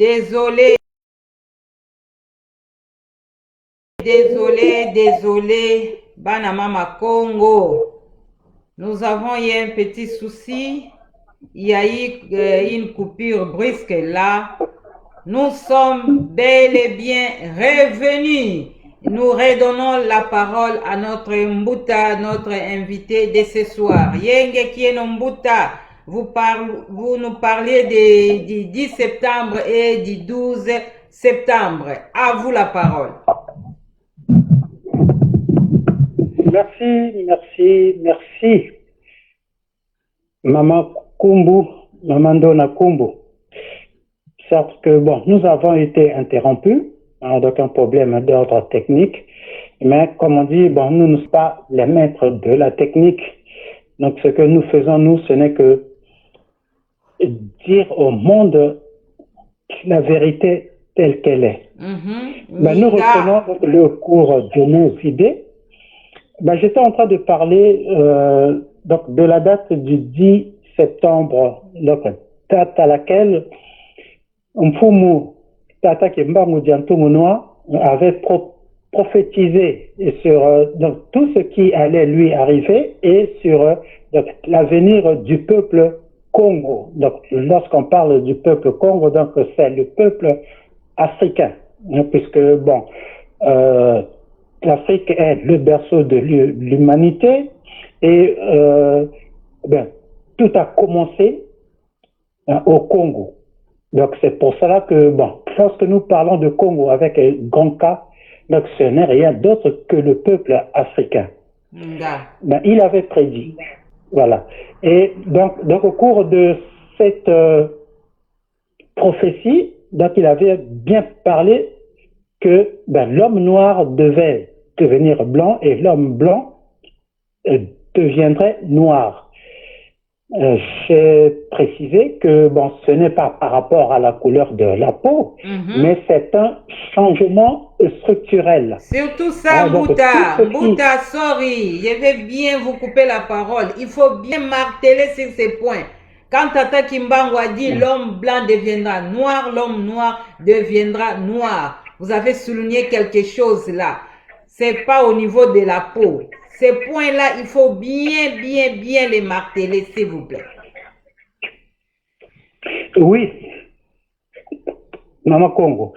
Désolé, désolé, Banamama Congo. Nous avons eu un petit souci. Il y a eu une coupure brusque là. Nous sommes bel et bien revenus. Nous redonnons la parole à notre Mbuta, notre invité de ce soir. Yenge Kieno Mbuta, vous nous parlez du 10 septembre et du 12 septembre. À vous la parole. Merci. Maman Kumbu, Maman Dona Kumbu. Certes que, bon, nous avons été interrompus, donc un problème d'ordre technique, mais comme on dit, bon, nous ne sommes pas les maîtres de la technique. Donc ce que nous faisons, nous, ce n'est que dire au monde la vérité telle qu'elle est. Nous reprenons le cours de nos idées. J'étais en train de parler donc de la date du 10 septembre, donc date à laquelle Mfumu Tata Kimbangu Diantoumounoua avait prophétisé sur donc, tout ce qui allait lui arriver et sur l'avenir du peuple Congo. Donc lorsqu'on parle du peuple Congo, donc c'est le peuple africain, puisque bon, l'Afrique est le berceau de l'humanité et tout a commencé au Congo. Donc c'est pour cela que, bon, lorsque nous parlons de Congo avec un grand K, donc ce n'est rien d'autre que le peuple africain. Il avait prédit. Voilà. Et donc au cours de cette prophétie, donc il avait bien parlé que l'homme noir devait devenir blanc et l'homme blanc deviendrait noir. J'ai précisé que bon, ce n'est pas par rapport à la couleur de la peau, mais c'est un changement structurel. Surtout ça, Mbuta, sorry, je vais bien vous couper la parole. Il faut bien marteler sur ces points. Quand Tata Kimbangu a dit l'homme blanc deviendra noir, l'homme noir deviendra noir. Vous avez souligné quelque chose là. C'est pas au niveau de la peau. Ces points-là, il faut bien les marteler, s'il vous plaît. Oui, Maman Congo.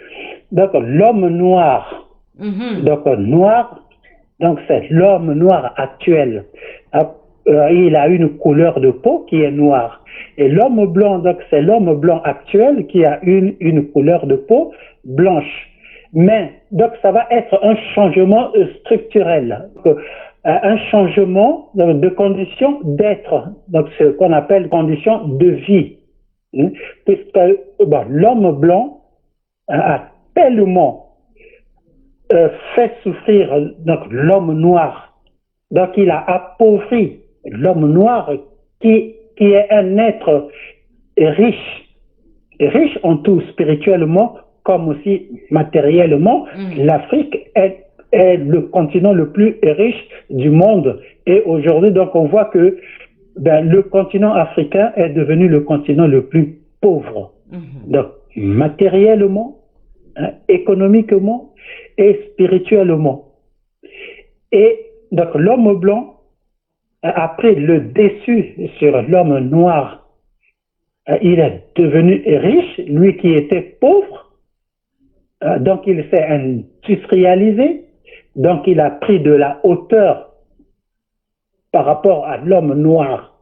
Donc, l'homme noir. Donc, noir, donc c'est l'homme noir actuel. Il a une couleur de peau qui est noire. Et l'homme blanc, donc c'est l'homme blanc actuel qui a une couleur de peau blanche. Mais, donc ça va être un changement structurel, un changement de conditions d'être, donc ce qu'on appelle conditions de vie. Puisque l'homme blanc a tellement fait souffrir donc l'homme noir, donc il a appauvri l'homme noir qui est un être riche en tout spirituellement comme aussi matériellement. L'Afrique est le continent le plus riche du monde et aujourd'hui donc on voit que le continent africain est devenu le continent le plus pauvre, donc matériellement, économiquement et spirituellement. Et donc l'homme blanc a pris le dessus sur l'homme noir. Il est devenu riche, lui qui était pauvre, donc il s'est industrialisé, donc il a pris de la hauteur par rapport à l'homme noir.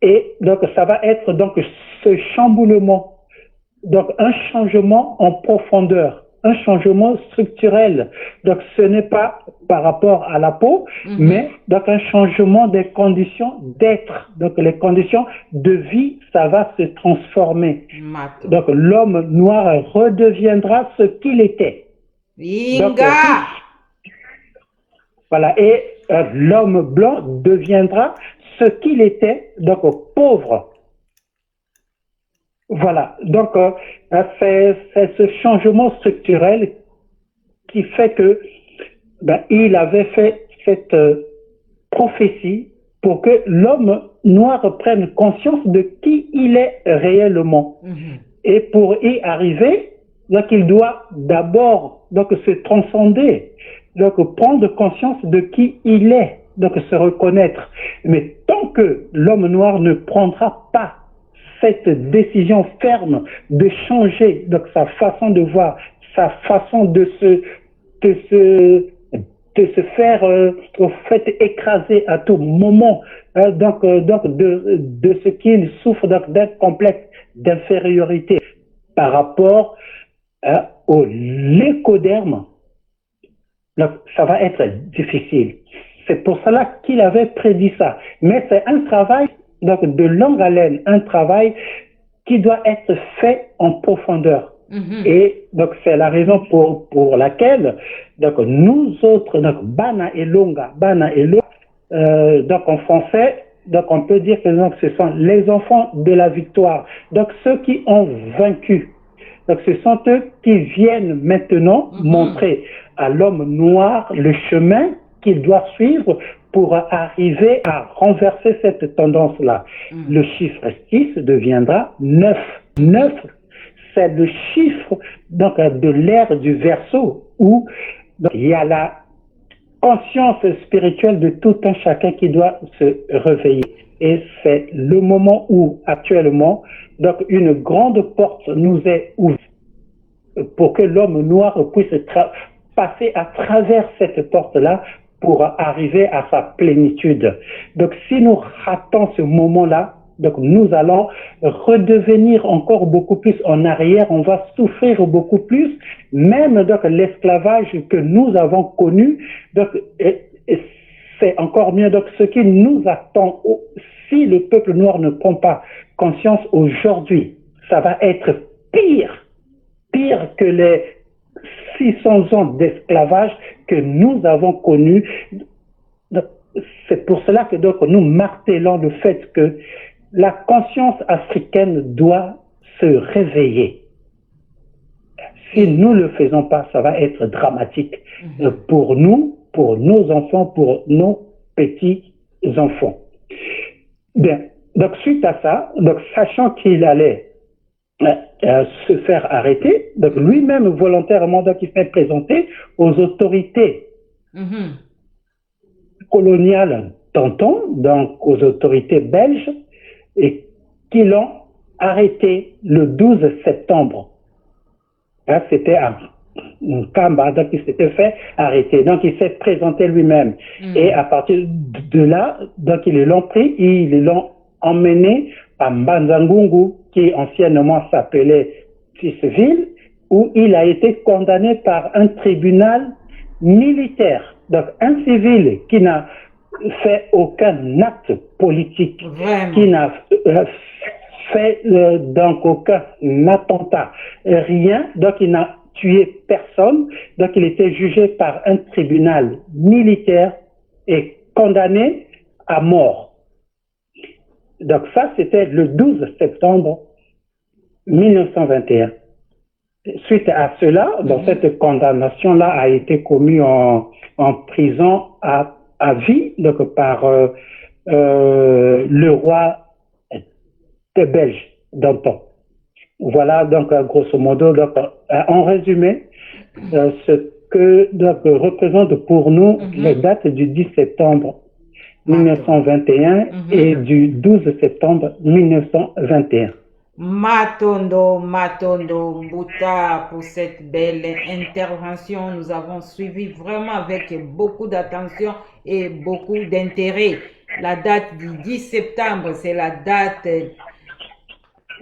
Et donc ça va être donc ce chamboulement, donc un changement en profondeur, un changement structurel. Donc ce n'est pas par rapport à la peau, mais donc un changement des conditions d'être. Donc les conditions de vie, ça va se transformer. Donc l'homme noir redeviendra ce qu'il était. Donc, voilà, et l'homme blanc deviendra ce qu'il était, donc pauvre. Voilà, donc c'est ce changement structurel qui fait que il avait fait cette prophétie pour que l'homme noir prenne conscience de qui il est réellement. Et pour y arriver, donc il doit d'abord donc se transcender, donc prendre conscience de qui il est, donc se reconnaître. Mais tant que l'homme noir ne prendra pas cette décision ferme de changer donc sa façon de voir, sa façon de se, de se faire au fait écraser à tout moment, de ce qu'il souffre d'un complexe d'infériorité par rapport au l'écoderme, donc ça va être difficile. C'est pour cela qu'il avait prédit ça. Mais c'est un travail donc de longue haleine, un travail qui doit être fait en profondeur. Et donc c'est la raison pour laquelle donc nous autres, donc Bana et Longa, donc en français, donc on peut dire que donc, ce sont les enfants de la victoire. Donc ceux qui ont vaincu. Donc ce sont eux qui viennent maintenant montrer à l'homme noir le chemin qu'il doit suivre pour arriver à renverser cette tendance-là. Le chiffre 6 deviendra 9. 9, c'est le chiffre donc, de l'ère du Verseau où donc, il y a la conscience spirituelle de tout un chacun qui doit se réveiller. Et c'est le moment où, actuellement, donc une grande porte nous est ouverte pour que l'homme noir puisse passer à travers cette porte-là pour arriver à sa plénitude. Donc, si nous ratons ce moment-là, donc nous allons redevenir encore beaucoup plus en arrière, on va souffrir beaucoup plus, même donc l'esclavage que nous avons connu, donc c'est encore mieux. Donc ce qui nous attend, si le peuple noir ne prend pas conscience aujourd'hui, ça va être pire que les 600 ans d'esclavage que nous avons connus. C'est pour cela que donc nous martelons le fait que la conscience africaine doit se réveiller. Si nous ne le faisons pas, ça va être dramatique pour nous, pour nos enfants, pour nos petits-enfants. Bien, donc suite à ça, donc sachant qu'il allait se faire arrêter, donc lui-même volontairement, donc il s'est présenté aux autorités coloniales d'antan, donc aux autorités belges, et qui l'ont arrêté le 12 septembre. C'était un Kamba, donc il s'était fait arrêter. Donc il s'est présenté lui-même. Et à partir de là, donc ils l'ont pris, ils l'ont emmené à Mbanzangungu, qui anciennement s'appelait Tisville, où il a été condamné par un tribunal militaire. Donc un civil qui n'a fait aucun acte politique, qui n'a fait donc aucun attentat, rien, donc il n'a tué personne, donc il était jugé par un tribunal militaire et condamné à mort. Donc ça, c'était le 12 septembre 1921. Suite à cela, donc cette condamnation-là a été commise en prison à vie donc par le roi des Belges d'antan. Voilà donc grosso modo, donc, en résumé, ce que donc, représente pour nous les dates du 10 septembre 1921 et du 12 septembre 1921. Matondo Mbuta pour cette belle intervention. Nous avons suivi vraiment avec beaucoup d'attention et beaucoup d'intérêt. La date du 10 septembre, c'est la date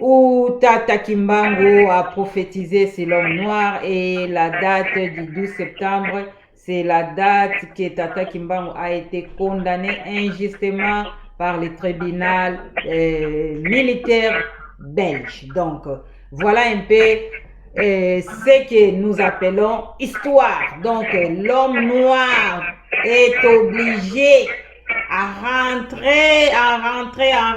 où Tata Kimbangu a prophétisé sur l'homme noir, et la date du 12 septembre, c'est la date que Tata Kimbangu a été condamné injustement par le tribunal militaire belge. Donc, voilà un peu ce que nous appelons histoire. Donc, l'homme noir est obligé à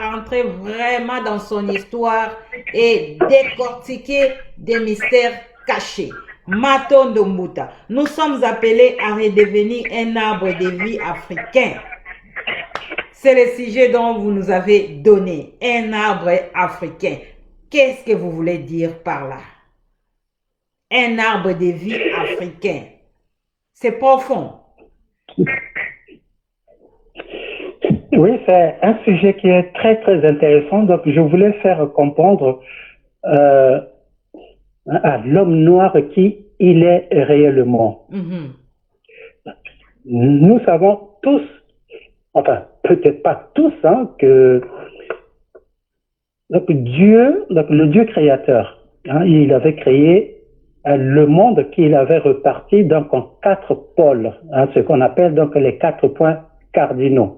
rentrer vraiment dans son histoire et décortiquer des mystères cachés. Matondo Mbuta, nous sommes appelés à redevenir un arbre de vie africain. C'est le sujet dont vous nous avez donné, un arbre africain. Qu'est-ce que vous voulez dire par là? Un arbre de vie africain. C'est profond. Oui, c'est un sujet qui est très, très intéressant. Donc, je voulais faire comprendre à l'homme noir qui il est réellement. Nous savons tous, enfin, peut-être pas tous, hein, que donc Dieu, donc le Dieu créateur, hein, il avait créé le monde qu'il avait reparti donc en 4 pôles, hein, ce qu'on appelle donc les 4 points cardinaux.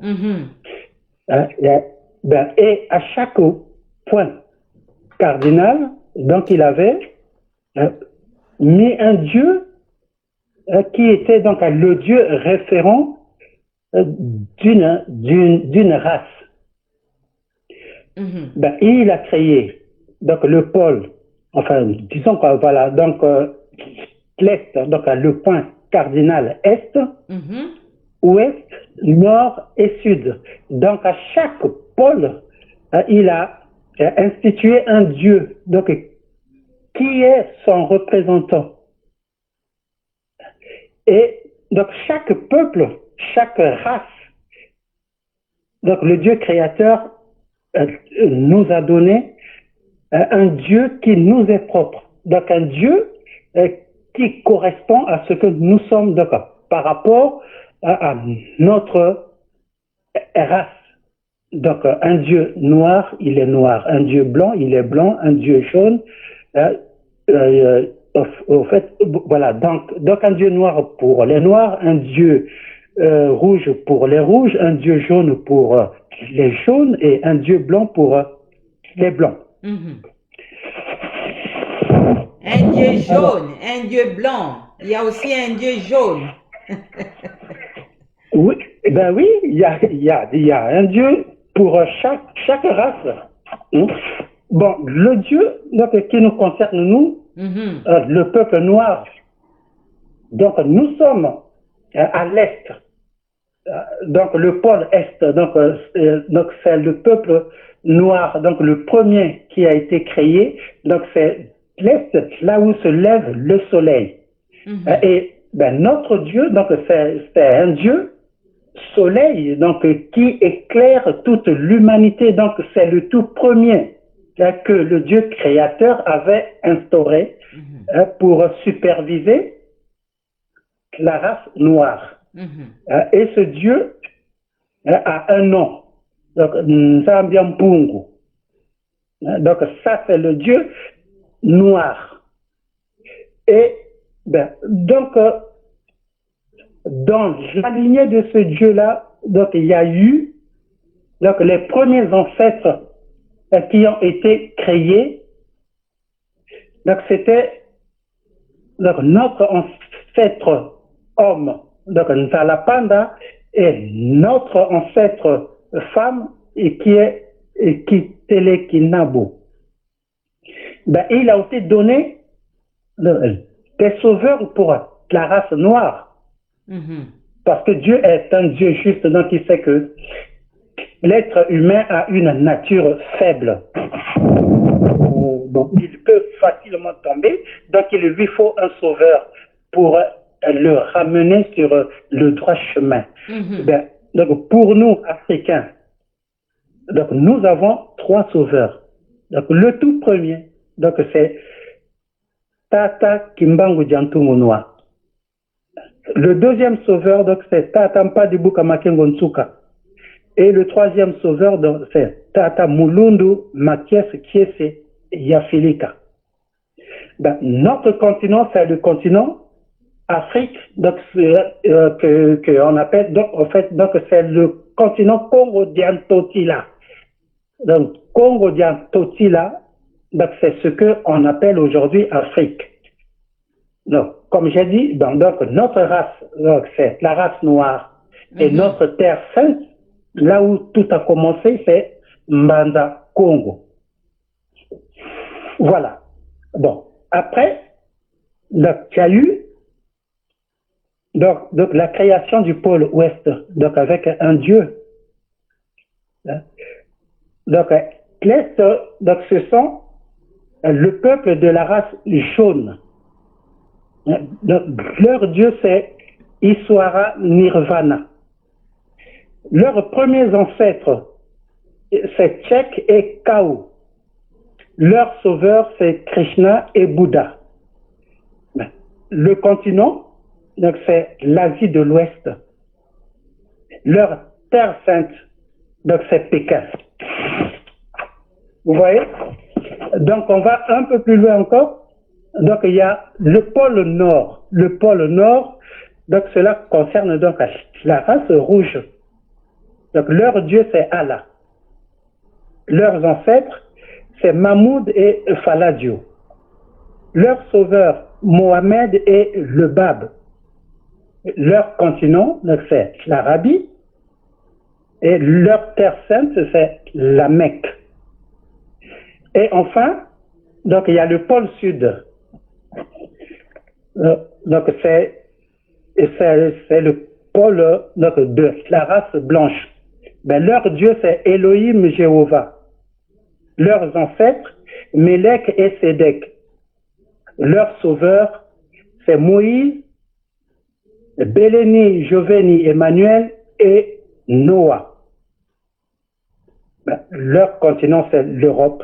Et à chaque point cardinal, donc il avait mis un Dieu qui était donc le Dieu référent d'une race. Il a créé donc le pôle, enfin disons que voilà, donc l'est, donc le point cardinal est, ouest, nord et sud. Donc à chaque pôle, il a institué un Dieu, donc qui est son représentant. Et donc chaque peuple, chaque race, donc le Dieu créateur nous a donné un Dieu qui nous est propre. Donc un Dieu qui correspond à ce que nous sommes donc, par rapport à notre race. Donc un Dieu noir, il est noir. Un Dieu blanc, il est blanc. Un Dieu jaune, au fait, voilà. Donc un Dieu noir pour les noirs, un Dieu rouge pour les rouges, un Dieu jaune pour les jaunes et un Dieu blanc pour les blancs. Un Dieu jaune, un Dieu blanc. Il y a aussi un Dieu jaune. Oui, ben oui, il y a un Dieu pour chaque race. Bon, le Dieu donc, qui nous concerne, nous, le peuple noir, donc nous sommes à l'est, donc le pôle est, donc c'est le peuple noir, donc le premier qui a été créé, donc c'est l'est, là où se lève le soleil. Et notre Dieu, donc c'est un Dieu soleil, donc qui éclaire toute l'humanité, donc c'est le tout premier que le Dieu créateur avait instauré pour superviser la race noire. Et ce Dieu a un nom, donc Nzambiampungu. Donc ça c'est le Dieu noir. Et donc dans la lignée de ce Dieu-là, donc il y a eu donc les premiers ancêtres qui ont été créés. Donc c'était notre ancêtre homme, donc Nzalapanda, et notre ancêtre femme et qui est Kitelekinabo. Il a été donné des sauveurs pour la race noire. Parce que Dieu est un Dieu juste, donc il sait que l'être humain a une nature faible. Donc il peut facilement tomber, donc il lui faut un sauveur pour le ramener sur le droit chemin. Donc pour nous, Africains, donc nous avons 3 sauveurs. Donc le tout premier, donc c'est Tata Kimbangu Diantumunwa. Le deuxième sauveur, donc, c'est Tata Mpadibuka Makengo Nsuka. Et le troisième sauveur, donc, c'est Tata Mulundu Makies Kiese Yafilika. Notre continent, c'est le continent Afrique, donc, que on appelle, donc, en fait, donc, c'est le continent Congo-Diantotila. Donc, Congo-Diantotila, donc, c'est ce qu'on appelle aujourd'hui Afrique. Donc, comme j'ai dit, donc notre race, c'est la race noire. Et notre terre sainte, là où tout a commencé, c'est Mbanda, Congo. Voilà. Bon, après, donc, il y a eu donc, la création du pôle ouest, donc avec un dieu. Donc, l'est, donc ce sont le peuple de la race jaune. Leur dieu, c'est Iswara Nirvana. Leurs premiers ancêtres, c'est Tchèque et Kao. Leur sauveur, c'est Krishna et Bouddha. Le continent, donc c'est l'Asie de l'Ouest. Leur terre sainte, donc c'est Pékin. Vous voyez? Donc on va un peu plus loin encore. Donc il y a le pôle Nord. Le pôle Nord, donc cela concerne donc la race rouge. Donc leur dieu, c'est Allah. Leurs ancêtres, c'est Mahmoud et Faladio. Leur sauveur, Mohamed et le Bab. Leur continent, c'est l'Arabie. Et leur terre sainte, c'est la Mecque. Et enfin, donc il y a le pôle sud. Donc c'est le pôle donc, de la race blanche. Ben, leur dieu, c'est Elohim Jéhovah. Leurs ancêtres, Mélek et Sédek. Leur sauveur, c'est Moïse, Béléni, Joveni, Emmanuel et Noah. Ben, leur continent, c'est l'Europe.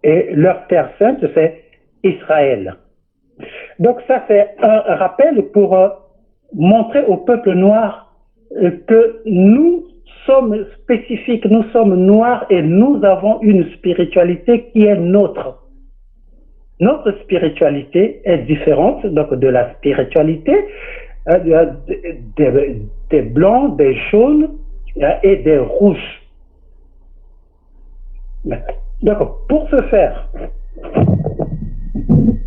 Et leur terre sainte, c'est Israël. Donc ça, c'est un rappel pour montrer au peuple noir que nous sommes spécifiques, nous sommes noirs et nous avons une spiritualité qui est nôtre. Notre spiritualité est différente donc, de la spiritualité des blancs, des jaunes et des rouges. Donc, pour ce faire,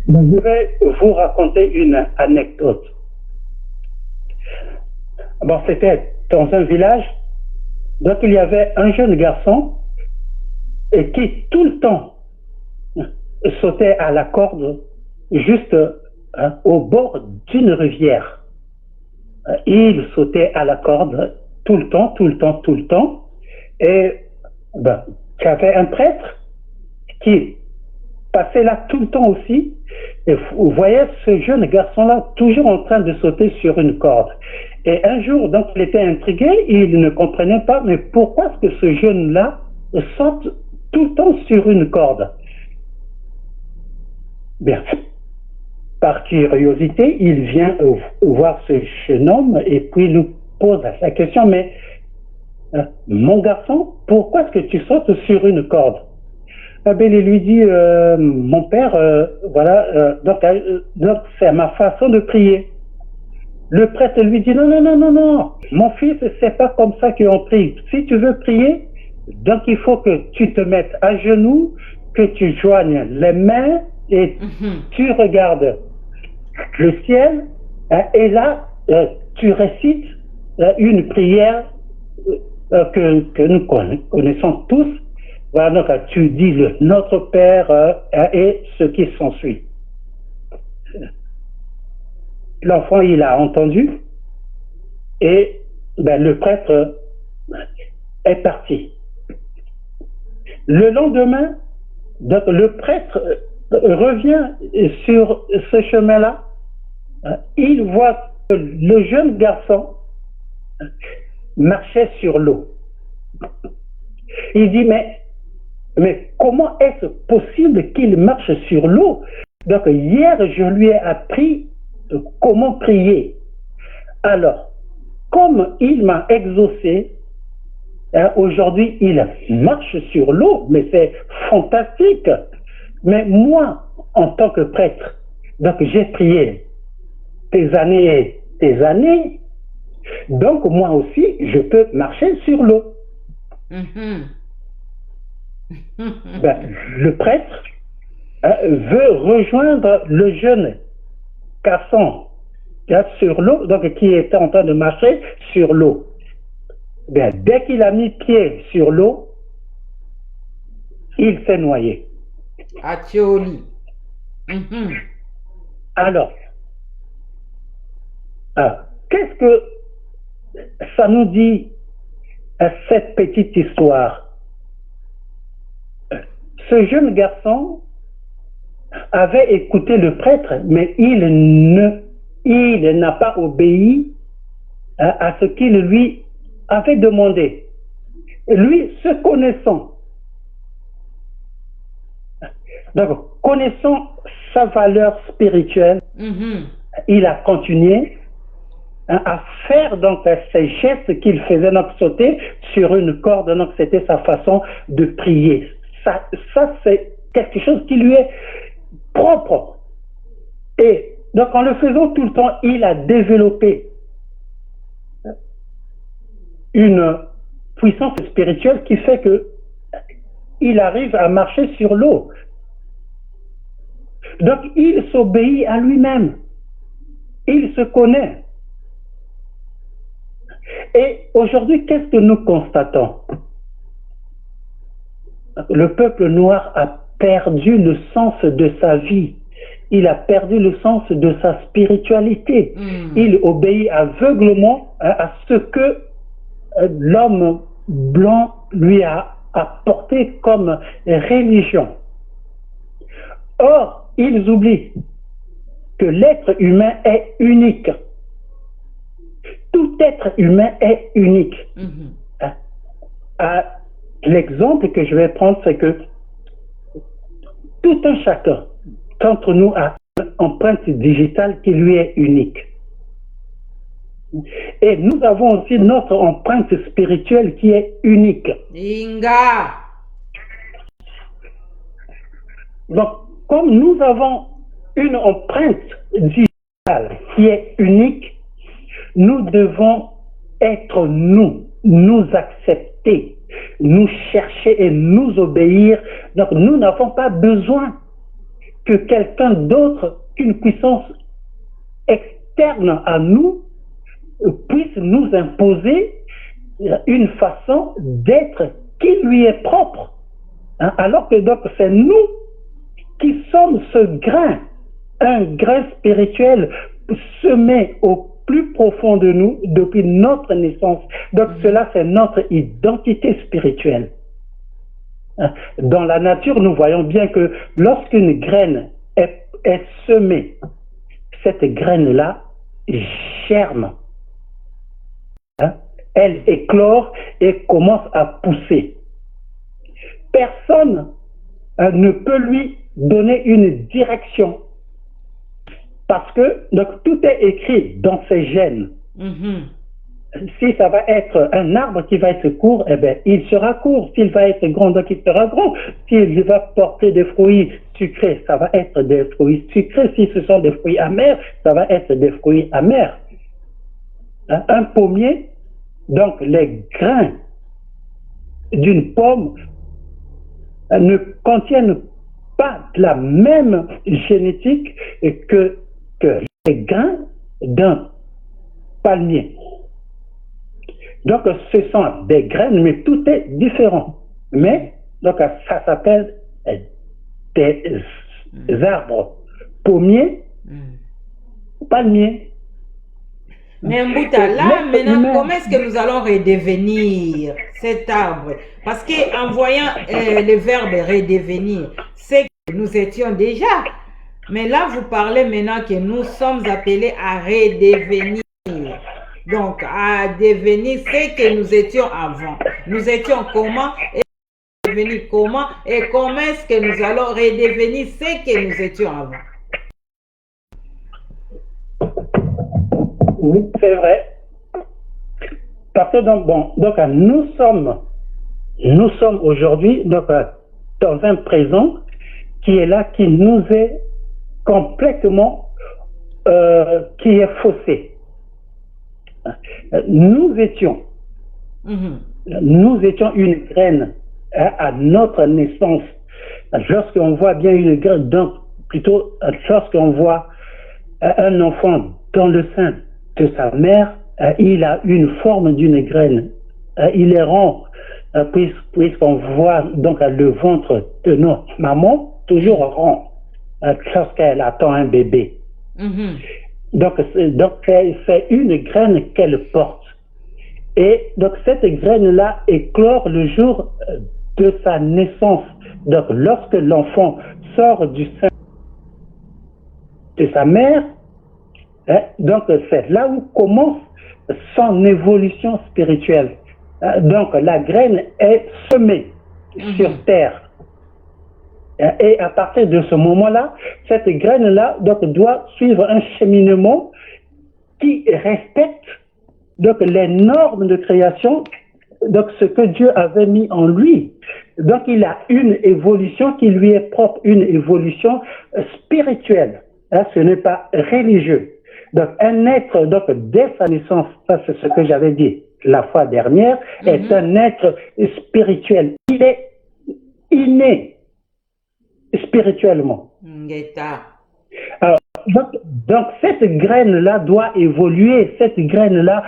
je vais vous raconter une anecdote. Bon, c'était dans un village, donc il y avait un jeune garçon qui tout le temps sautait à la corde juste au bord d'une rivière. Il sautait à la corde tout le temps, tout le temps, tout le temps. Et ben, il y avait un prêtre qui passait là tout le temps aussi. Et vous voyez ce jeune garçon-là toujours en train de sauter sur une corde. Et un jour, donc, il était intrigué, il ne comprenait pas, mais pourquoi est-ce que ce jeune-là saute tout le temps sur une corde? Bien, par curiosité, il vient voir ce jeune homme et puis lui pose la question, mais mon garçon, pourquoi est-ce que tu sautes sur une corde? Il lui dit, mon père, voilà, donc c'est ma façon de prier. Le prêtre lui dit, non, non, non, non, non, mon fils, c'est pas comme ça qu'on prie. Si tu veux prier, donc il faut que tu te mettes à genoux, que tu joignes les mains et tu regardes le ciel et là, tu récites une prière que nous connaissons tous. Voilà, donc tu dis Notre Père et ce qui s'ensuit. L'enfant, il a entendu et ben, le prêtre est parti. Le lendemain, donc, le prêtre revient sur ce chemin-là. Il voit que le jeune garçon marchait sur l'eau. Il dit, mais comment est-ce possible qu'il marche sur l'eau? Donc hier, je lui ai appris comment prier. Alors, comme il m'a exaucé, aujourd'hui il marche sur l'eau, mais c'est fantastique. Mais moi, en tant que prêtre, donc j'ai prié des années et des années, donc moi aussi, je peux marcher sur l'eau. Ben, le prêtre veut rejoindre le jeune garçon sur l'eau, donc qui était en train de marcher sur l'eau. Ben, dès qu'il a mis pied sur l'eau, il s'est noyé. Alors, qu'est-ce que ça nous dit cette petite histoire? Ce jeune garçon avait écouté le prêtre, mais il n'a pas obéi à ce qu'il lui avait demandé. Lui, se connaissant, donc connaissant sa valeur spirituelle, il a continué à faire donc ces gestes qu'il faisait, donc sauter sur une corde, donc c'était sa façon de prier. Ça c'est quelque chose qui lui est propre. Et donc en le faisant tout le temps, il a développé une puissance spirituelle qui fait que il arrive à marcher sur l'eau. Donc il s'obéit à lui-même. Il se connaît. Et aujourd'hui, qu'est-ce que nous constatons? Le peuple noir a perdu le sens de sa vie. Il a perdu le sens de sa spiritualité. Il obéit aveuglément à ce que l'homme blanc lui a apporté comme religion. Or, ils oublient que l'être humain est unique. Tout être humain est unique. L'exemple que je vais prendre, c'est que tout un chacun d'entre nous a une empreinte digitale qui lui est unique. Et nous avons aussi notre empreinte spirituelle qui est unique. Inga. Donc, comme nous avons une empreinte digitale qui est unique, nous devons être nous accepter, nous chercher et nous obéir. Donc, nous n'avons pas besoin que quelqu'un d'autre, qu'une puissance externe à nous, puisse nous imposer une façon d'être qui lui est propre. Alors que donc c'est nous qui sommes ce grain, un grain spirituel semé au plus profond de nous depuis notre naissance. Donc cela, c'est notre identité spirituelle. Dans la nature, nous voyons bien que lorsqu'une graine est semée, cette graine-là germe. Elle éclore et commence à pousser. Personne ne peut lui donner une direction parce que donc, tout est écrit dans ses gènes. Si ça va être un arbre qui va être court, eh bien, il sera court. S'il va être grand, donc il sera grand. S'il va porter des fruits sucrés, ça va être des fruits sucrés. Si ce sont des fruits amers, ça va être des fruits amers. Un pommier, donc les grains d'une pomme ne contiennent pas la même génétique que les grains d'un palmier. Donc ce sont des graines, mais tout est différent. Mais donc ça s'appelle des arbres pommiers, palmiers. Mais Mbouta, là, maintenant, comment est-ce que nous allons redevenir cet arbre? Parce qu'en voyant le verbe redevenir, c'est que nous étions déjà. Mais là, vous parlez maintenant que nous sommes appelés à redevenir. Donc, à devenir ce que nous étions avant. Nous étions comment et devenir comment? Et comment est-ce que nous allons redevenir ce que nous étions avant? Oui, c'est vrai. Parce que donc nous sommes aujourd'hui dans un présent qui est là, qui nous est complètement qui est faussé. Nous étions une graine à notre naissance. Lorsqu'on voit bien une graine, donc plutôt lorsqu'on voit un enfant dans le sein de sa mère, il a une forme d'une graine. Il est rond, puisqu'on voit donc le ventre de notre maman toujours rond lorsqu'elle attend un bébé. Donc c'est une graine qu'elle porte. Et donc cette graine-là éclore le jour de sa naissance. Donc lorsque l'enfant sort du sein de sa mère. Hein, donc, c'est là où commence son évolution spirituelle. Donc, la graine est semée sur terre. Et à partir de ce moment-là, cette graine-là doit suivre un cheminement qui respecte donc, les normes de création, donc ce que Dieu avait mis en lui. Donc, il a une évolution qui lui est propre, une évolution spirituelle. Hein, ce n'est pas religieux. Donc, un être, donc, dès sa naissance, ça c'est ce que j'avais dit la fois dernière, est un être spirituel. Il est inné spirituellement. Alors, donc cette graine-là doit évoluer, cette graine-là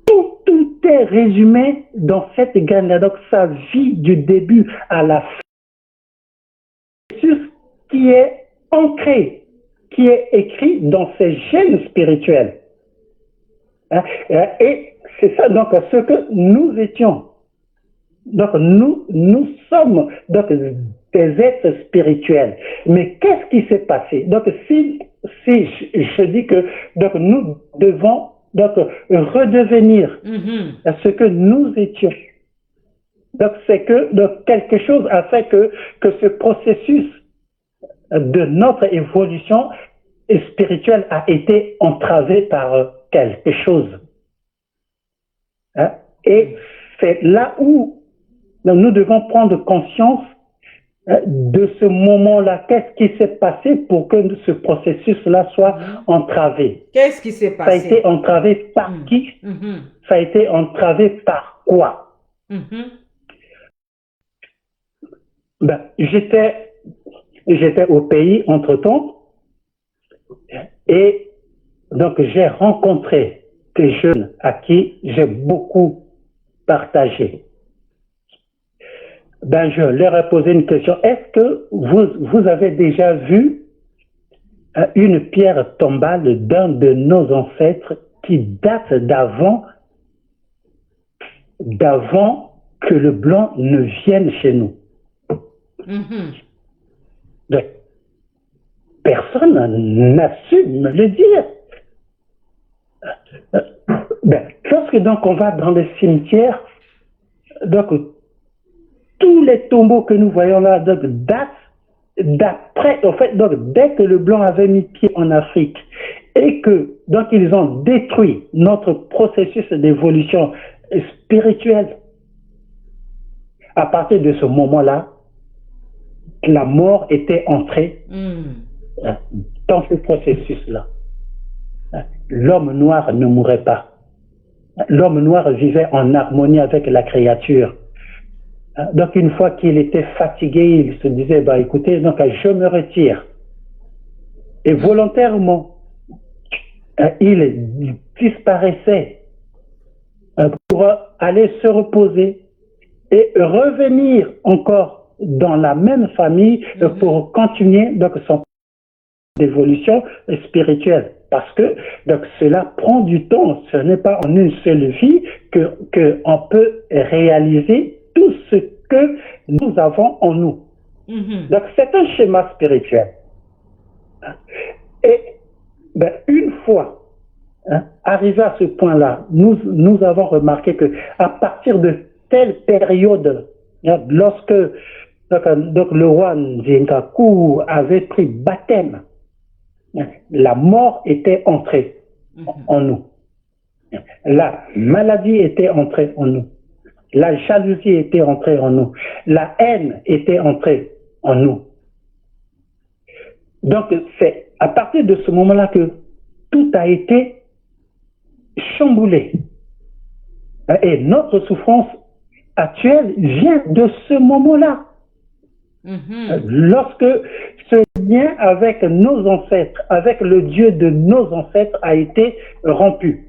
tout est résumé dans cette graine-là. Donc, sa vie du début à la fin, qui est ancré, qui est écrit dans ses gènes spirituels. Et c'est ça, donc, ce que nous étions. Donc, nous sommes donc, des êtres spirituels. Mais qu'est-ce qui s'est passé? Donc, si je dis que donc, nous devons donc, redevenir ce que nous étions. Donc, c'est que donc, quelque chose a fait que ce processus de notre évolution spirituelle a été entravé par quelque chose. Hein? Et c'est là où nous devons prendre conscience de ce moment-là. Qu'est-ce qui s'est passé pour que ce processus-là soit entravé? Qu'est-ce qui s'est passé? Ça a été entravé par qui? Ça a été entravé par quoi? Ben, j'étais au pays entre-temps et donc j'ai rencontré des jeunes à qui j'ai beaucoup partagé. Ben, je leur ai posé une question. Est-ce que vous avez déjà vu une pierre tombale d'un de nos ancêtres qui date d'avant que le blanc ne vienne chez nous? Donc, personne n'a su me le dire. Ben, lorsque donc on va dans les cimetières, donc tous les tombeaux que nous voyons là donc, datent d'après, en fait, donc dès que le blanc avait mis pied en Afrique et que donc ils ont détruit notre processus d'évolution spirituelle, à partir de ce moment-là, la mort était entrée dans ce processus-là. L'homme noir ne mourait pas. L'homme noir vivait en harmonie avec la créature. Donc, une fois qu'il était fatigué, il se disait, bah, écoutez, donc, je me retire. Et volontairement, il disparaissait pour aller se reposer et revenir encore dans la même famille pour continuer donc, son d'évolution spirituelle. Parce que donc, cela prend du temps. Ce n'est pas en une seule vie qu'on peut réaliser tout ce que nous avons en nous. Donc, c'est un schéma spirituel. Et ben, une fois arrivé à ce point-là, nous avons remarqué que à partir de telle période, lorsque donc, le roi Nzingaku avait pris baptême, la mort était entrée en nous. La maladie était entrée en nous. La jalousie était entrée en nous. La haine était entrée en nous. Donc, c'est à partir de ce moment-là que tout a été chamboulé. Et notre souffrance actuelle vient de ce moment-là. Lorsque ce lien avec nos ancêtres, avec le Dieu de nos ancêtres a été rompu.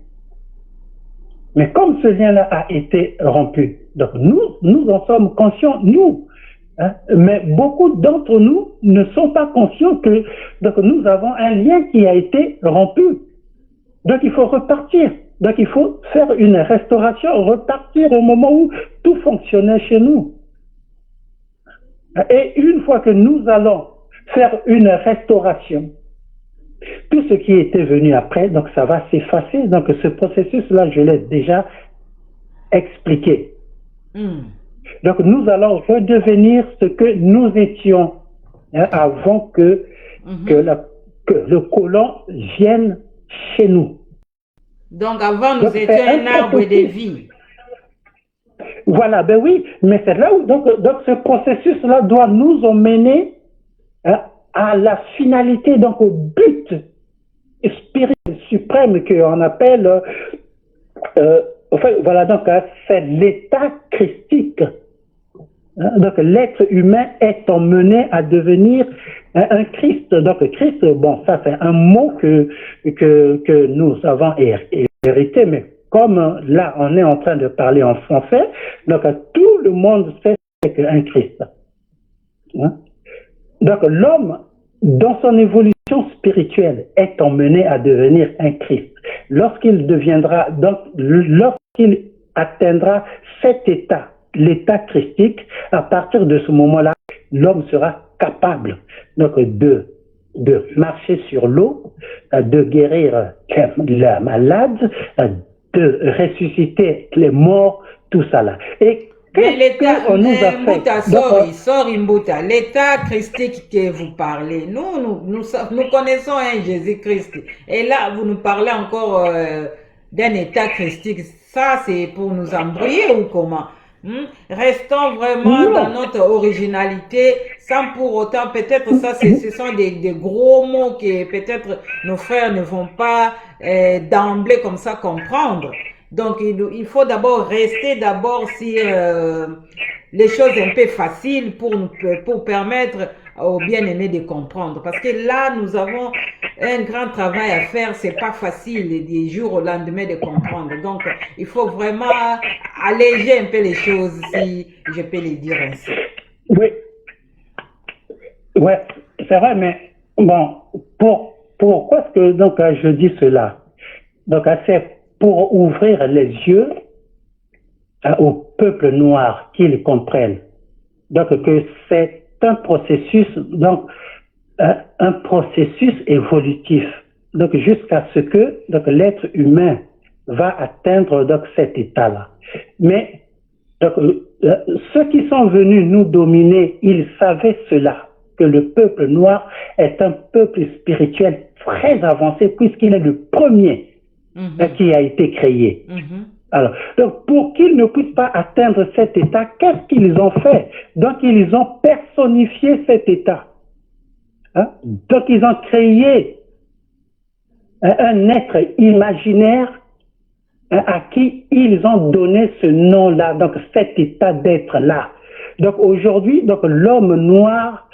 Mais comme ce lien-là a été rompu, donc nous en sommes conscients, nous. Mais beaucoup d'entre nous ne sont pas conscients que donc, nous avons un lien qui a été rompu. Donc il faut repartir. Donc il faut faire une restauration, repartir au moment où tout fonctionnait chez nous. Et une fois que nous allons faire une restauration. Tout ce qui était venu après, donc ça va s'effacer. Donc ce processus-là, je l'ai déjà expliqué. Donc nous allons redevenir ce que nous étions avant que le colon vienne chez nous. Donc avant, nous étions un arbre de vie. Voilà, ben oui, mais c'est là où donc ce processus-là doit nous emmener à la finalité, donc au but spirituel suprême qu'on appelle, enfin, voilà, donc c'est l'état christique. Donc l'être humain est emmené à devenir un Christ. Donc Christ, bon, ça c'est un mot que nous avons hérité, mais comme là on est en train de parler en français, donc tout le monde sait qu'un Christ. Donc l'homme, dans son évolution spirituelle, est emmené à devenir un Christ. Lorsqu'il deviendra, donc lorsqu'il atteindra cet état, l'état christique, à partir de ce moment-là, l'homme sera capable donc de marcher sur l'eau, de guérir la malade, de ressusciter les morts, tout ça là. Et l'état, l'état christique que vous parlez, nous connaissons un Jésus-Christ. Et là, vous nous parlez encore d'un état christique. Ça, c'est pour nous embrouiller ou comment? Restons vraiment dans notre originalité, sans pour autant, peut-être ça, ce sont des gros mots que peut-être nos frères ne vont pas d'emblée comme ça comprendre. Donc, il faut d'abord rester sur les choses un peu faciles pour permettre aux bien-aimés de comprendre. Parce que là, nous avons un grand travail à faire. C'est pas facile du jour au lendemain de comprendre. Donc, il faut vraiment alléger un peu les choses, si je peux les dire ainsi. Oui. Ouais, c'est vrai, mais bon, pourquoi est-ce que donc je dis cela? Donc, c'est pour ouvrir les yeux au peuple noir, qu'ils comprennent. Donc, que c'est un processus, donc, un processus évolutif. Donc, jusqu'à ce que donc, l'être humain va atteindre donc, cet état-là. Mais donc, ceux qui sont venus nous dominer, ils savaient cela, que le peuple noir est un peuple spirituel très avancé, puisqu'il est le premier qui a été créé. Alors, donc, pour qu'ils ne puissent pas atteindre cet état, qu'est-ce qu'ils ont fait? Donc, ils ont personnifié cet état. Donc, ils ont créé un être imaginaire à qui ils ont donné ce nom-là, donc cet état d'être-là. Donc, aujourd'hui, donc l'homme noir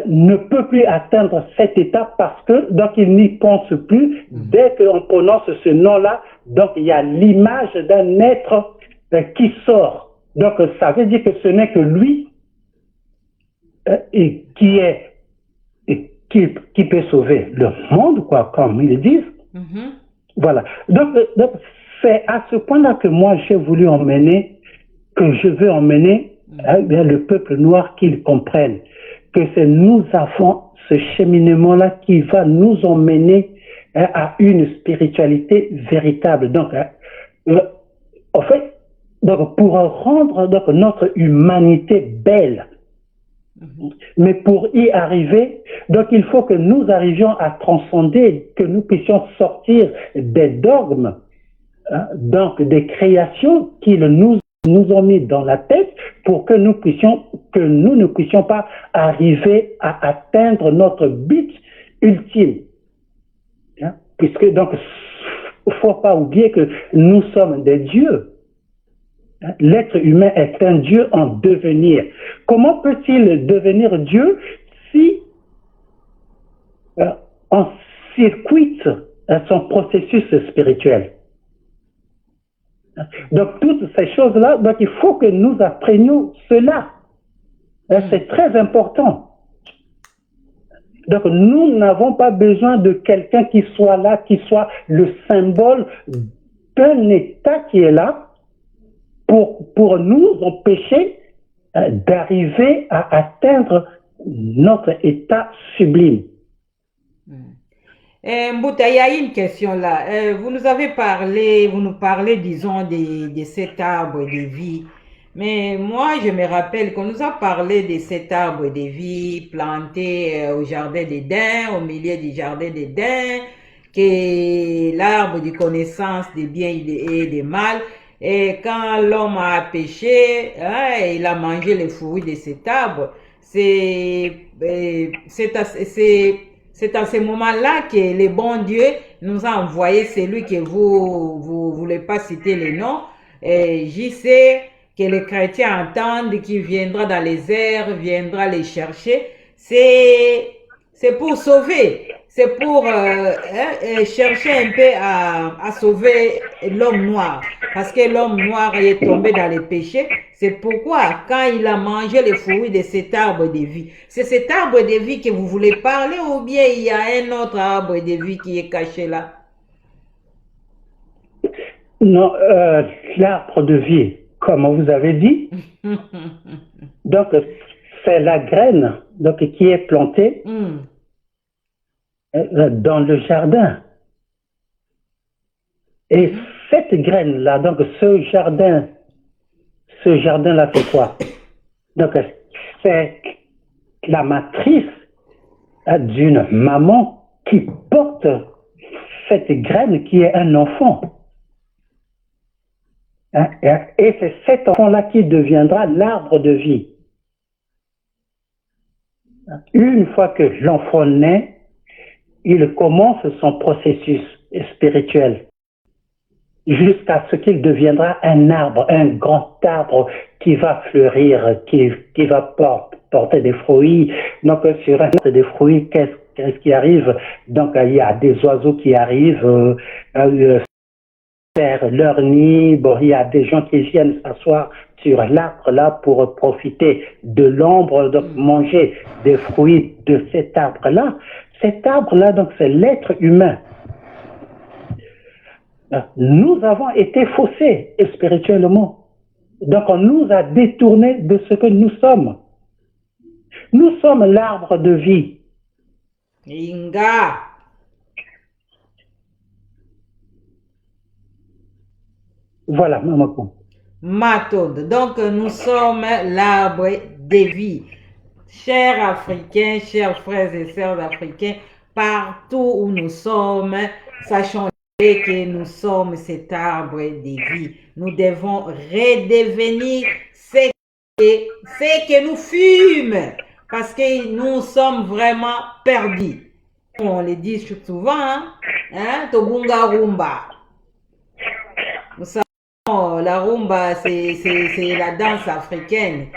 ne peut plus atteindre cet état parce que donc il n'y pense plus. Dès qu'on prononce ce nom-là, donc il y a l'image d'un être qui sort. Donc ça veut dire que ce n'est que lui qui peut sauver le monde, quoi, comme ils disent. Voilà. Donc c'est à ce point-là que moi je veux emmener le peuple noir qu'ils comprennent que c'est nous avons ce cheminement-là qui va nous emmener à une spiritualité véritable. Donc, en fait, donc pour rendre donc, notre humanité belle, mais pour y arriver, donc il faut que nous arrivions à transcender, que nous puissions sortir des dogmes, donc des créations qu'ils nous ont mis dans la tête pour que nous ne puissions pas arriver à atteindre notre but ultime. Puisque donc, il ne faut pas oublier que nous sommes des dieux. L'être humain est un dieu en devenir. Comment peut-il devenir dieu si on circuite son processus spirituel? Donc, toutes ces choses-là, donc il faut que nous apprenions cela. C'est très important. Donc, nous n'avons pas besoin de quelqu'un qui soit là, qui soit le symbole d'un état qui est là pour nous empêcher d'arriver à atteindre notre état sublime. Mbouta, il y a une question là. Vous nous avez parlé, vous nous parlez, disons, de cet arbre de vie. Mais moi, je me rappelle qu'on nous a parlé de cet arbre de vie planté au jardin d'Éden, au milieu du jardin d'Éden, que l'arbre de connaissance des biens et des mal. Et quand l'homme a péché, hein, il a mangé les fruits de cet arbre. C'est à ce moment-là que le bon Dieu nous a envoyé celui que vous voulez pas citer les noms. Et j'y sais que les chrétiens entendent qu'il viendra dans les airs, viendra les chercher. C'est pour sauver. C'est pour chercher un peu à sauver l'homme noir. Parce que l'homme noir est tombé dans les péchés. C'est pourquoi, quand il a mangé les fruits de cet arbre de vie, c'est cet arbre de vie que vous voulez parler ou bien il y a un autre arbre de vie qui est caché là? Non, l'arbre de vie, comme vous avez dit, donc c'est la graine donc, qui est plantée dans le jardin. Et cette graine-là, donc ce jardin-là, c'est quoi? Donc, c'est la matrice d'une maman qui porte cette graine qui est un enfant. Et c'est cet enfant-là qui deviendra l'arbre de vie. Une fois que l'enfant naît, il commence son processus spirituel jusqu'à ce qu'il deviendra un arbre, un grand arbre qui va fleurir, qui va porter des fruits. Donc, sur un arbre des fruits, qu'est-ce qui arrive? Donc, il y a des oiseaux qui arrivent, faire leur nid. Bon, il y a des gens qui viennent s'asseoir sur l'arbre là pour profiter de l'ombre, donc manger des fruits de cet arbre-là. Cet arbre-là, donc, c'est l'être humain. Nous avons été faussés spirituellement. Donc, on nous a détournés de ce que nous sommes. Nous sommes l'arbre de vie. Inga. Voilà, Maman. Matonde. Donc, nous sommes l'arbre de vie. Chers Africains, chers frères et sœurs africains, partout où nous sommes, sachons que nous sommes cet arbre de vie. Nous devons redevenir ce que nous fûmes, parce que nous sommes vraiment perdus. On le dit souvent, hein? Tobunga rumba. Nous savons, la rumba, c'est la danse africaine.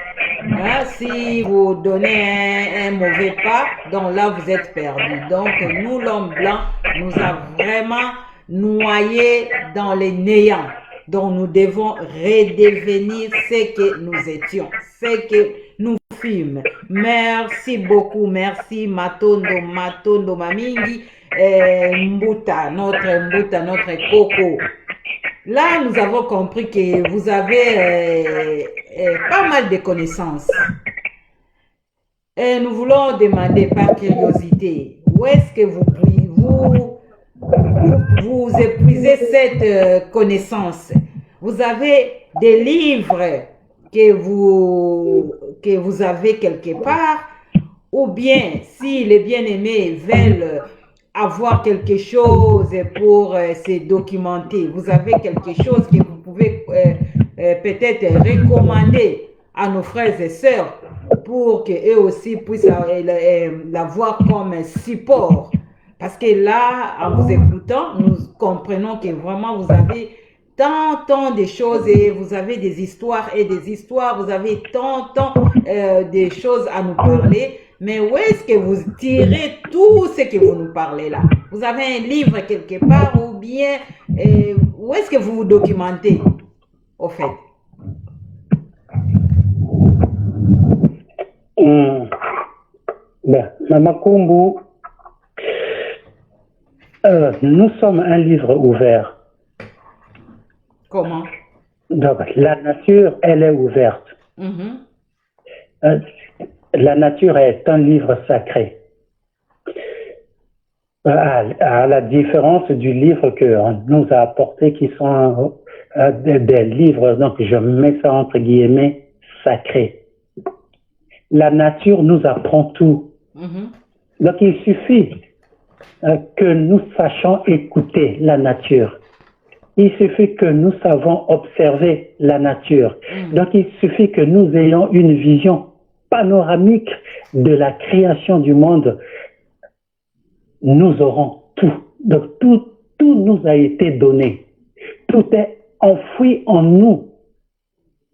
Hein? Si vous donnez un mauvais pas, donc là vous êtes perdu. Donc nous, l'homme blanc, nous a vraiment noyés dans les néants. Donc nous devons redevenir ce que nous étions, ce que nous fûmes. Merci beaucoup, merci Matondo Mamingi, Mbouta, notre coco. Là, nous avons compris que vous avez pas mal de connaissances. Et nous voulons demander par curiosité, où est-ce que vous épuisez cette connaissance? Vous avez des livres que vous avez quelque part, ou bien si les bien-aimés veulent avoir quelque chose pour se documenter, vous avez quelque chose que vous pouvez peut-être recommander à nos frères et sœurs pour qu'eux aussi puissent l'avoir comme support. Parce que là, en vous écoutant, nous comprenons que vraiment vous avez tant de choses et vous avez des histoires et des histoires, vous avez tant de choses à nous parler. Mais où est-ce que vous tirez tout ce que vous nous parlez là? Vous avez un livre quelque part ou bien où est-ce que vous vous documentez au fait? Maman Kombu, nous sommes un livre ouvert. Comment? Donc, la nature, elle est ouverte. la nature est un livre sacré. À la différence du livre que nous a apporté, qui sont des livres, donc je mets ça entre guillemets, sacrés. La nature nous apprend tout. Donc il suffit que nous sachions écouter la nature. Il suffit que nous savons observer la nature. Donc il suffit que nous ayons une vision panoramique de la création du monde. Nous aurons tout. Donc tout nous a été donné. Tout est enfoui en nous.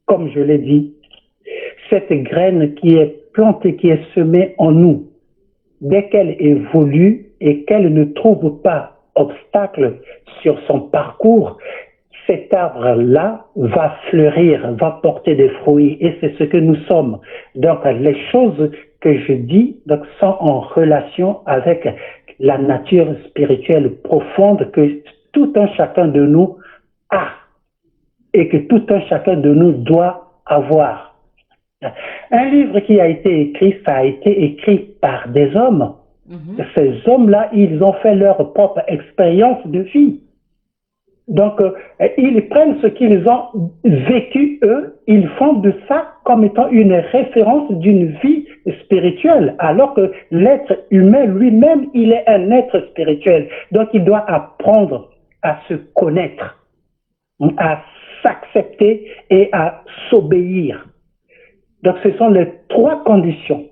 Comme je l'ai dit, cette graine qui est plantée, qui est semée en nous, dès qu'elle évolue et qu'elle ne trouve pas obstacle sur son parcours, cet arbre-là va fleurir, va porter des fruits, et c'est ce que nous sommes. Donc les choses que je dis donc, sont en relation avec la nature spirituelle profonde que tout un chacun de nous a et que tout un chacun de nous doit avoir. Un livre qui a été écrit, ça a été écrit par des hommes. Ces hommes-là, ils ont fait leur propre expérience de vie. Donc, ils prennent ce qu'ils ont vécu, eux, ils font de ça comme étant une référence d'une vie spirituelle, alors que l'être humain lui-même, il est un être spirituel. Donc, il doit apprendre à se connaître, à s'accepter et à s'obéir. Donc, ce sont les trois conditions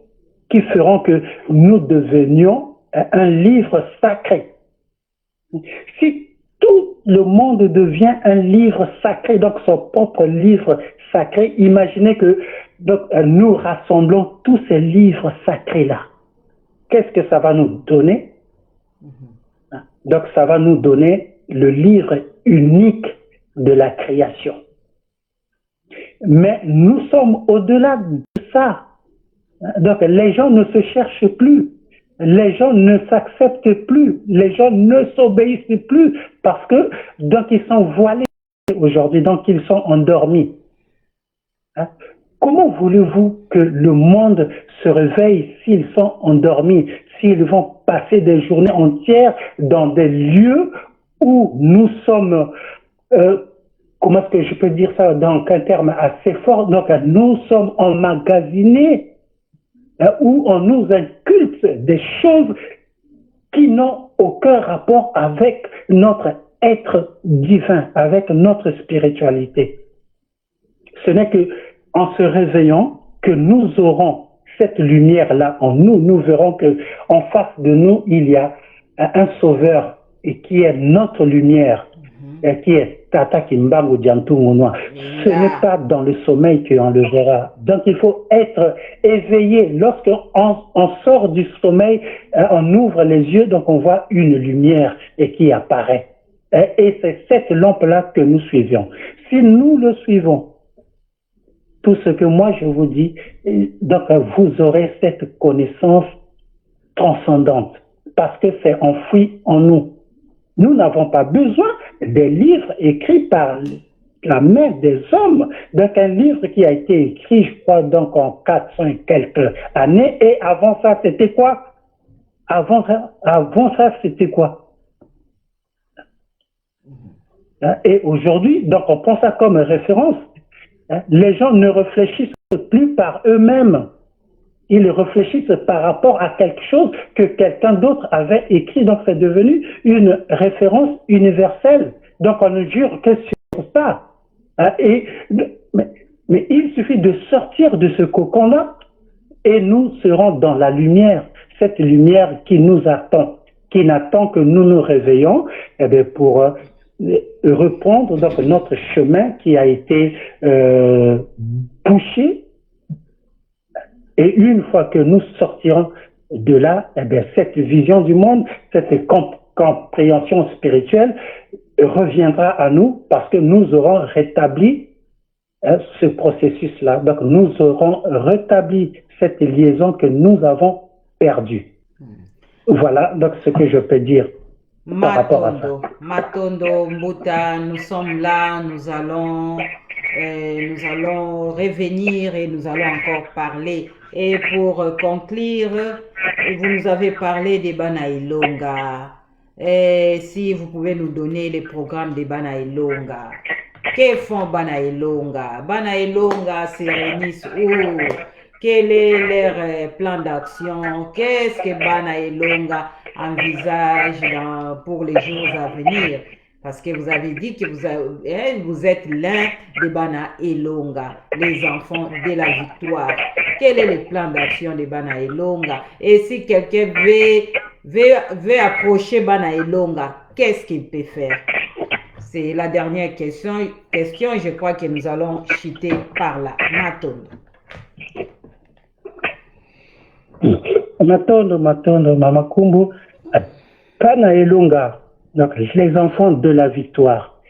qui feront que nous devenions un livre sacré. Si tout le monde devient un livre sacré, donc son propre livre sacré, imaginez que donc, nous rassemblons tous ces livres sacrés-là. Qu'est-ce que ça va nous donner? Donc, ça va nous donner le livre unique de la création. Mais nous sommes au-delà de ça. Donc, les gens ne se cherchent plus. Les gens ne s'acceptent plus. Les gens ne s'obéissent plus parce que, donc, ils sont voilés aujourd'hui. Donc, ils sont endormis. Hein? Comment voulez-vous que le monde se réveille s'ils sont endormis, s'ils vont passer des journées entières dans des lieux où nous sommes, comment est-ce que je peux dire ça dans un terme assez fort, donc nous sommes emmagasinés, où on nous inculque des choses qui n'ont aucun rapport avec notre être divin, avec notre spiritualité. Ce n'est que en se réveillant que nous aurons cette lumière-là en nous. Nous verrons que en face de nous, il y a un sauveur et qui est notre lumière, qui est Tata Kimbangu Diantou Mounoua. Ce n'est pas dans le sommeil qu'on le verra. Donc il faut être éveillé. Lorsqu'on sort du sommeil, on ouvre les yeux, donc on voit une lumière et qui apparaît. Et c'est cette lampe-là que nous suivions. Si nous le suivons, tout ce que moi je vous dis, donc vous aurez cette connaissance transcendante parce que c'est enfoui en nous. Nous n'avons pas besoin des livres écrits par la main des hommes. Donc un livre qui a été écrit, je crois, donc en 400 et quelques années. Et avant ça, c'était quoi? Avant ça, c'était quoi? Et aujourd'hui, donc on prend ça comme référence. Les gens ne réfléchissent plus par eux-mêmes. Ils réfléchissent par rapport à quelque chose que quelqu'un d'autre avait écrit. Donc, c'est devenu une référence universelle. Donc, on ne jure que sur ça. Mais il suffit de sortir de ce cocon-là et nous serons dans la lumière. Cette lumière qui nous attend, qui n'attend que nous nous réveillons pour reprendre donc, notre chemin qui a été bouché. Et une fois que nous sortirons de là, cette vision du monde, cette compréhension spirituelle reviendra à nous parce que nous aurons rétabli ce processus-là. Donc nous aurons rétabli cette liaison que nous avons perdue. Voilà donc ce que je peux dire. Matondo, Mbuta, nous sommes là, nous allons nous allons revenir et nous allons encore parler. Et pour conclure, vous nous avez parlé des Banailonga. Et si vous pouvez nous donner les programmes des Banailonga. Que font Banailonga? Banailonga se réunissent où? Quel est leur plan d'action? Qu'est-ce que Banailonga envisage pour les jours à venir? Parce que vous avez dit que vous êtes l'un des Banailonga, les enfants de la victoire. Quel est le plan d'action de Banailonga? Et si quelqu'un veut approcher Banailonga, qu'est-ce qu'il peut faire? C'est la dernière question. Je crois que nous allons chuter par là. Matondo, Mama Kumbu, Banailonga, donc les enfants de la victoire.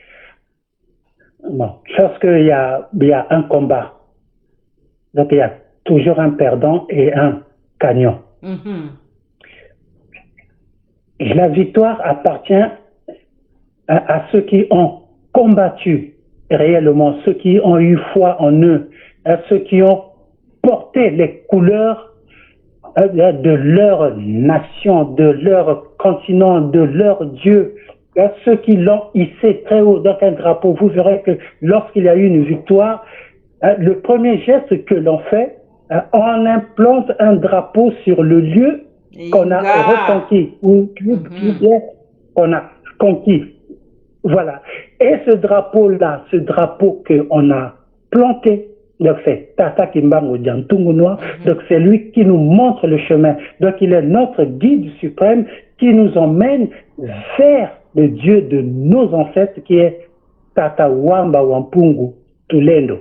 Bon, lorsqu'il y a un combat, donc il y a toujours un perdant et un gagnant. La victoire appartient à ceux qui ont combattu réellement, ceux qui ont eu foi en eux, à ceux qui ont porté les couleurs de leur nation, de leur continent, de leur Dieu, à ceux qui l'ont hissé très haut dans un drapeau. Vous verrez que lorsqu'il y a eu une victoire, le premier geste que l'on fait, on implante un drapeau sur le lieu qu'on a reconquis, ou qu'on a conquis. Voilà. Et ce drapeau-là, ce drapeau qu'on a planté, donc c'est Tata Kimbangu Diantungunwa, donc c'est lui qui nous montre le chemin. Donc il est notre guide suprême qui nous emmène vers le Dieu de nos ancêtres qui est Tata Wamba Wampungu Tulendo.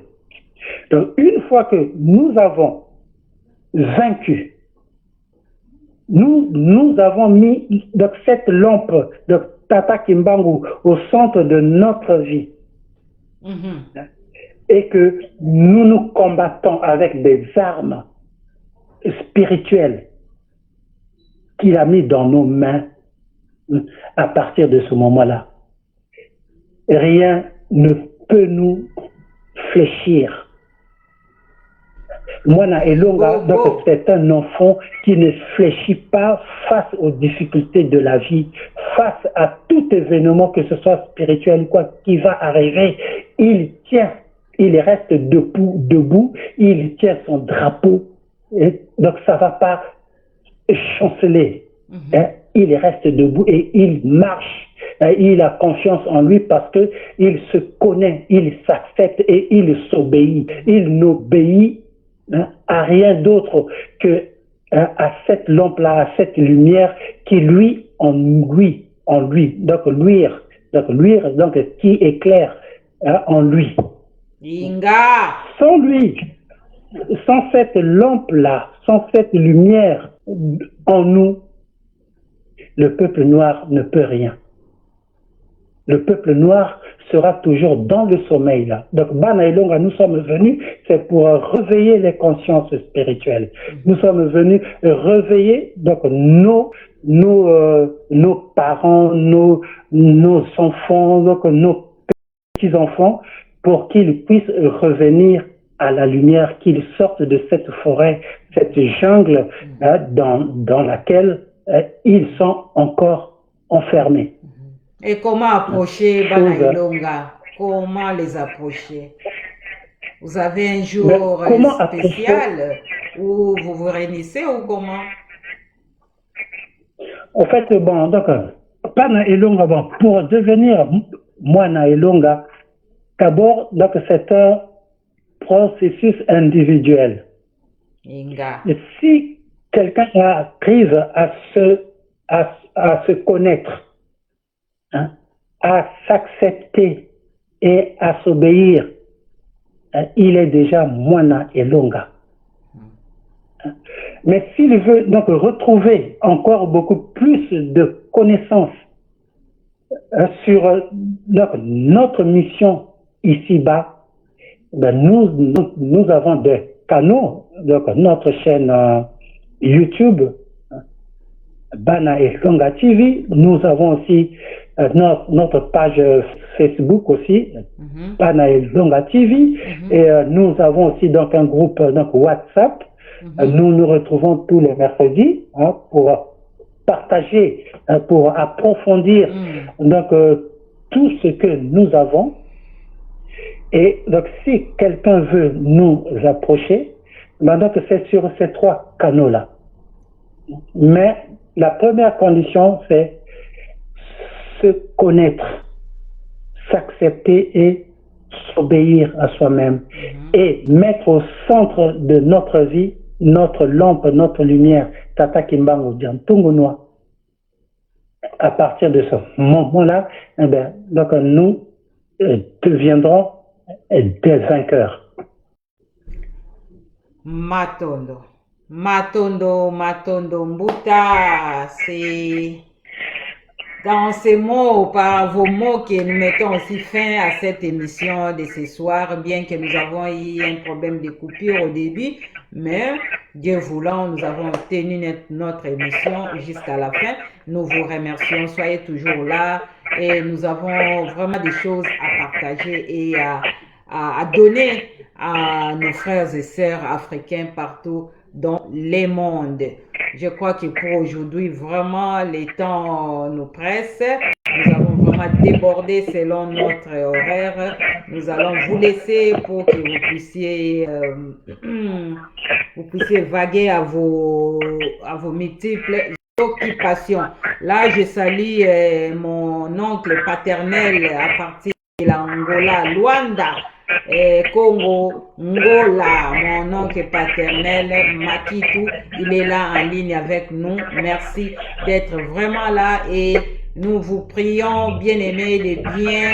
Donc une fois que nous avons vaincu, nous avons mis donc, cette lampe de Tata Kimbangu au centre de notre vie. Et que nous nous combattons avec des armes spirituelles qu'il a mis dans nos mains à partir de ce moment-là. Rien ne peut nous fléchir. Mwana Elonga, donc c'est un enfant qui ne fléchit pas face aux difficultés de la vie, face à tout événement, que ce soit spirituel ou quoi qui va arriver. Il tient, il reste debout, il tient son drapeau, et donc ça ne va pas chanceler. Il reste debout et il marche. Il a confiance en lui parce que il se connaît, il s'accepte et il s'obéit. Il n'obéit à rien d'autre que à cette lampe-là, à cette lumière qui lui, en lui, donc luire, donc qui éclaire en lui. Inga. Sans lui, sans cette lampe-là, sans cette lumière en nous, le peuple noir ne peut rien. Le peuple noir sera toujours dans le sommeil là. Donc Banailonga, nous sommes venus, c'est pour réveiller les consciences spirituelles. Nous sommes venus réveiller donc nos parents, nos enfants, donc nos petits enfants, pour qu'ils puissent revenir à la lumière, qu'ils sortent de cette forêt, cette jungle dans laquelle ils sont encore enfermés. Et comment approcher Banailonga? Comment les approcher? Vous avez un jour spécial où vous vous réunissez ou comment? En fait, bon, donc, Banailonga, bon, pour devenir Mwana-Elonga, d'abord, donc, c'est un processus individuel. Inga. Et si quelqu'un arrive à se connaître, à s'accepter et à s'obéir, il est déjà Mwana-Elonga. Mais s'il veut donc retrouver encore beaucoup plus de connaissances sur notre mission ici-bas, ben nous avons des canaux, donc notre chaîne YouTube, Bana et Longa TV. Nous avons aussi notre page Facebook aussi, Bana et Longa TV. Et nous avons aussi donc un groupe donc WhatsApp. Nous nous retrouvons tous les mercredis pour partager, pour approfondir donc tout ce que nous avons. Et donc si quelqu'un veut nous approcher, donc c'est sur ces 3 canaux-là. Mais la première condition, c'est se connaître, s'accepter et s'obéir à soi-même. Et mettre au centre de notre vie notre lampe, notre lumière, Tata Kimbango Diantungunwa. À partir de ce moment-là, eh bien, donc nous deviendrons des vainqueurs. Matondo. Matondo, Matondo Mbuta, c'est dans ces mots, par vos mots, que nous mettons aussi fin à cette émission de ce soir, bien que nous avons eu un problème de coupure au début, mais Dieu voulant, nous avons tenu notre émission jusqu'à la fin. Nous vous remercions, soyez toujours là et nous avons vraiment des choses à partager et à donner à nos frères et sœurs africains partout dans les mondes. Je crois que pour aujourd'hui, vraiment, les temps nous pressent. Nous avons vraiment débordé selon notre horaire. Nous allons vous laisser pour que vous puissiez vaguer à vos multiples occupations. Là, je salue mon oncle paternel à partir de l'Angola, Luanda. Congo, Ngola, mon oncle paternel, Makitou, il est là en ligne avec nous. Merci d'être vraiment là et nous vous prions, bien-aimés, de bien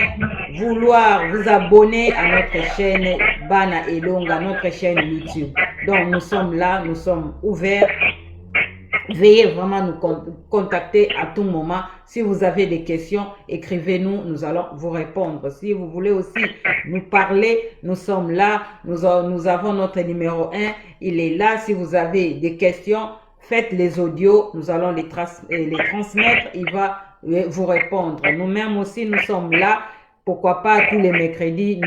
vouloir vous abonner à notre chaîne Bana Elonga, notre chaîne YouTube. Donc nous sommes là, nous sommes ouverts. Veuillez vraiment nous contacter à tout moment. Si vous avez des questions, écrivez-nous, nous allons vous répondre. Si vous voulez aussi nous parler, nous sommes là. Nous avons notre numéro 1, il est là. Si vous avez des questions, faites les audios, nous allons les transmettre, il va vous répondre. Nous-mêmes aussi, nous sommes là. Pourquoi pas tous les mercredis,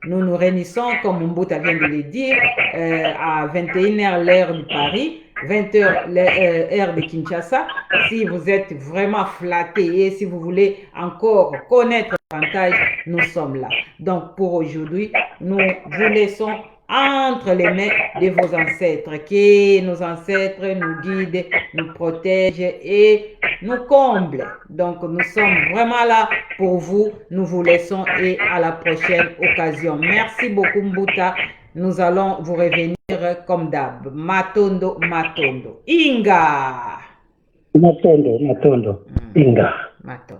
nous nous réunissons, comme Mbouta vient de le dire, à 21h l'heure de Paris, 20h l'heure de Kinshasa. Si vous êtes vraiment flatté et si vous voulez encore connaître davantage, nous sommes là. Donc pour aujourd'hui, nous vous laissons entre les mains de vos ancêtres. Que nos ancêtres nous guident, nous protègent et nous comblent. Donc nous sommes vraiment là pour vous. Nous vous laissons et à la prochaine occasion. Merci beaucoup Mbouta. Nous allons vous revenir comme d'hab. Matondo, Matondo. Inga. Matondo, Matondo. Inga. Matondo.